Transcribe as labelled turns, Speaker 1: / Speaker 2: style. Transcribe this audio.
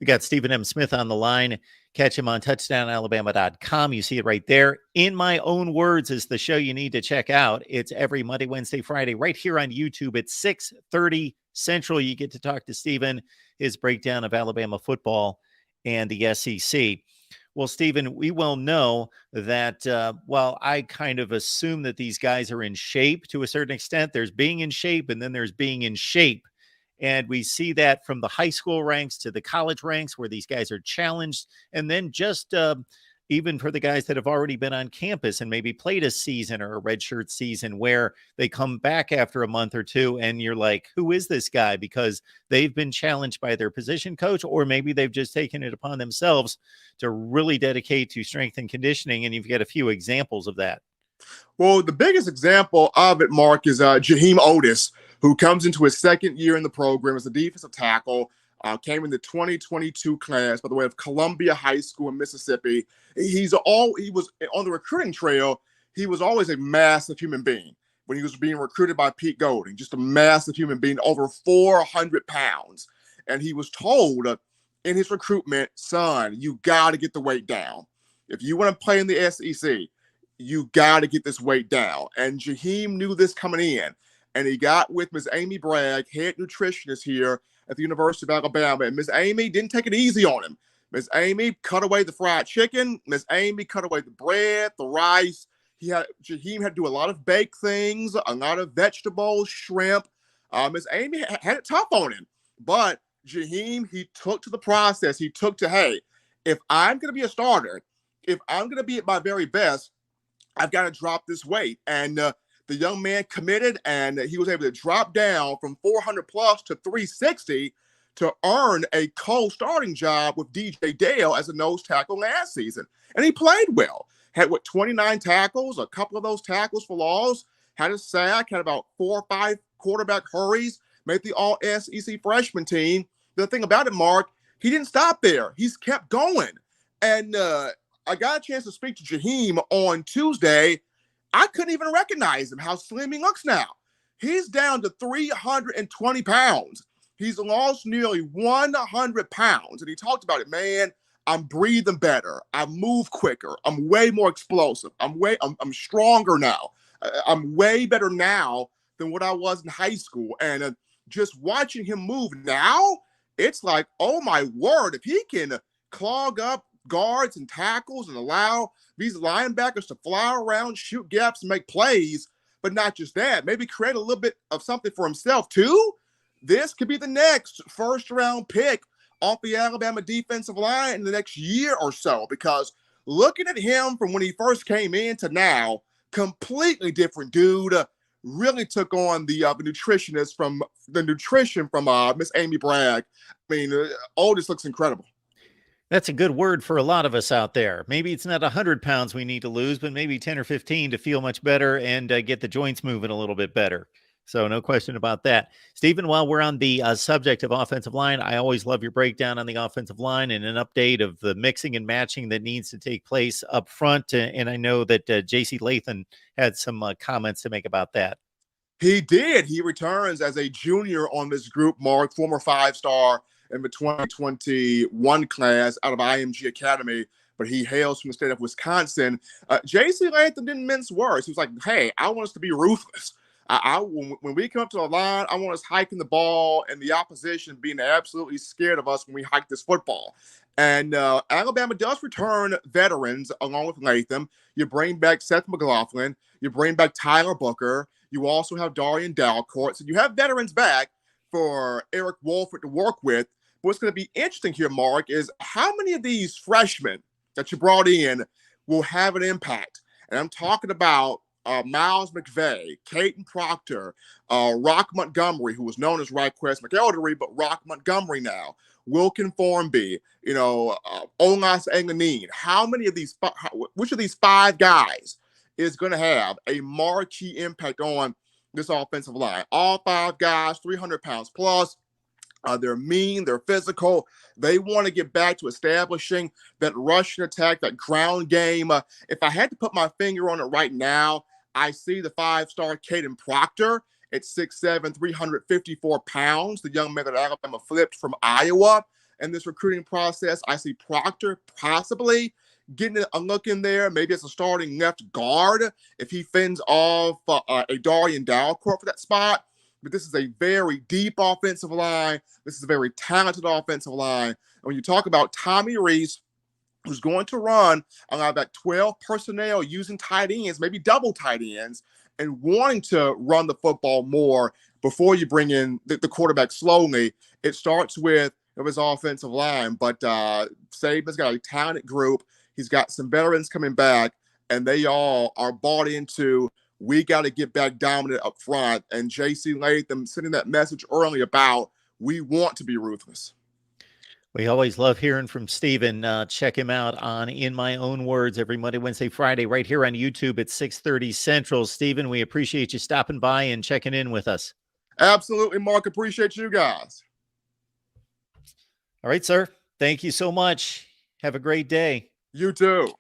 Speaker 1: We got Stephen M. Smith on the line. Catch him on touchdownalabama.com. You see it right there. In My Own Words is the show you need to check out. It's every Monday, Wednesday, Friday, right here on YouTube at 6:30 Central. You get to talk to Stephen, his breakdown of Alabama football and the SEC. Well, Stephen, we well know that, I kind of assume that these guys are in shape to a certain extent. There's being in shape, and then there's being in shape. And we see that from the high school ranks to the college ranks where these guys are challenged. And then just even for the guys that have already been on campus and maybe played a season or a redshirt season where they come back after a month or two and you're like, who is this guy? Because they've been challenged by their position coach, or maybe they've just taken it upon themselves to really dedicate to strength and conditioning. And you've got a few examples of that.
Speaker 2: Well, the biggest example of it, Mark, is Jaheim Otis, who comes into his second year in the program as a defensive tackle, came in the 2022 class, by the way, of Columbia High School in Mississippi. He was on the recruiting trail. He was always a massive human being when he was being recruited by Pete Golding, just a massive human being, over 400 pounds. And he was told in his recruitment, son, you got to get the weight down. If you want to play in the SEC, you got to get this weight down. And Jaheim knew this coming in. And he got with Ms. Amy Bragg, head nutritionist here at the University of Alabama. And Ms. Amy didn't take it easy on him. Ms. Amy cut away the fried chicken. Ms. Amy cut away the bread, the rice. Jaheim had to do a lot of baked things, a lot of vegetables, shrimp. Ms. Amy had it tough on him. But Jaheim, he took to the process. He took to, hey, if I'm going to be a starter, if I'm going to be at my very best, I've got to drop this weight. And the young man committed, and he was able to drop down from 400 plus to 360 to earn a co-starting job with DJ Dale as a nose tackle last season. And he played well. Had, 29 tackles, a couple of those tackles for loss, had a sack, had about 4 or 5 quarterback hurries, made the all-SEC freshman team. The thing about it, Mark, he didn't stop there. He's kept going. And I got a chance to speak to Jaheim on Tuesday. I couldn't even recognize him, how slim he looks now. He's down to 320 pounds. He's lost nearly 100 pounds. And he talked about it, man, I'm breathing better. I move quicker. I'm way more explosive. I'm stronger now. I'm way better now than what I was in high school. And just watching him move now, it's like, oh my word, if he can clog up guards and tackles and allow these linebackers to fly around, shoot gaps, and make plays, but not just that, maybe create a little bit of something for himself too, this could be the next first-round pick off the Alabama defensive line in the next year or so, because looking at him from when he first came in to now, completely different dude. Really took on the nutritionist from the nutrition from Miss Amy Bragg. I mean, Otis looks incredible.
Speaker 1: That's a good word for a lot of us out there. Maybe it's not 100 pounds we need to lose, but maybe 10 or 15 to feel much better and get the joints moving a little bit better. So no question about that. Stephen, while we're on the subject of offensive line, I always love your breakdown on the offensive line and an update of the mixing and matching that needs to take place up front. And I know that J.C. Lathan had some comments to make about that.
Speaker 2: He did. He returns as a junior on this group, Mark, former 5-star in the 2021 class out of IMG Academy, but he hails from the state of Wisconsin. J.C. Lathan didn't mince words. He was like, hey, I want us to be ruthless. When we come up to the line, I want us hiking the ball and the opposition being absolutely scared of us when we hike this football. And Alabama does return veterans along with Latham. You bring back Seth McLaughlin. You bring back Tyler Booker. You also have Darian Dalcourt. So you have veterans back for Eric Wolford to work with. But what's going to be interesting here, Mark, is how many of these freshmen that you brought in will have an impact. And I'm talking about Miles McVay, Caden Proctor, Rock Montgomery, who was known as Ryquest McElderry, but Rock Montgomery now, Wilkin Formby, Olas Enganine. How many of these, which of these 5 guys is going to have a marquee impact on this offensive line? All 5 guys, 300 pounds plus. They're mean, they're physical. They want to get back to establishing that rushing attack, that ground game. If I had to put my finger on it right now, I see the 5-star Caden Proctor at 6'7", 354 pounds, the young man that Alabama flipped from Iowa. in this recruiting process. I see Proctor possibly getting a look in there, maybe as a starting left guard if he fends off a Darian Dalcourt for that spot. But this is a very deep offensive line. This is a very talented offensive line. And when you talk about Tommy Rees, who's going to run a lot of that 12 personnel using tight ends, maybe double tight ends, and wanting to run the football more before you bring in the quarterback slowly, it starts with his offensive line. But Saban's got a talented group. He's got some veterans coming back, and they all are bought into, we got to get back dominant up front. And J.C. Latham sending that message early about, we want to be ruthless.
Speaker 1: We always love hearing from Stephen. Check him out on In My Own Words every Monday, Wednesday, Friday, right here on YouTube at 6:30 Central. Stephen, we appreciate you stopping by and checking in with us.
Speaker 2: Absolutely, Mark. Appreciate you guys.
Speaker 1: All right, sir. Thank you so much. Have a great day.
Speaker 2: You too.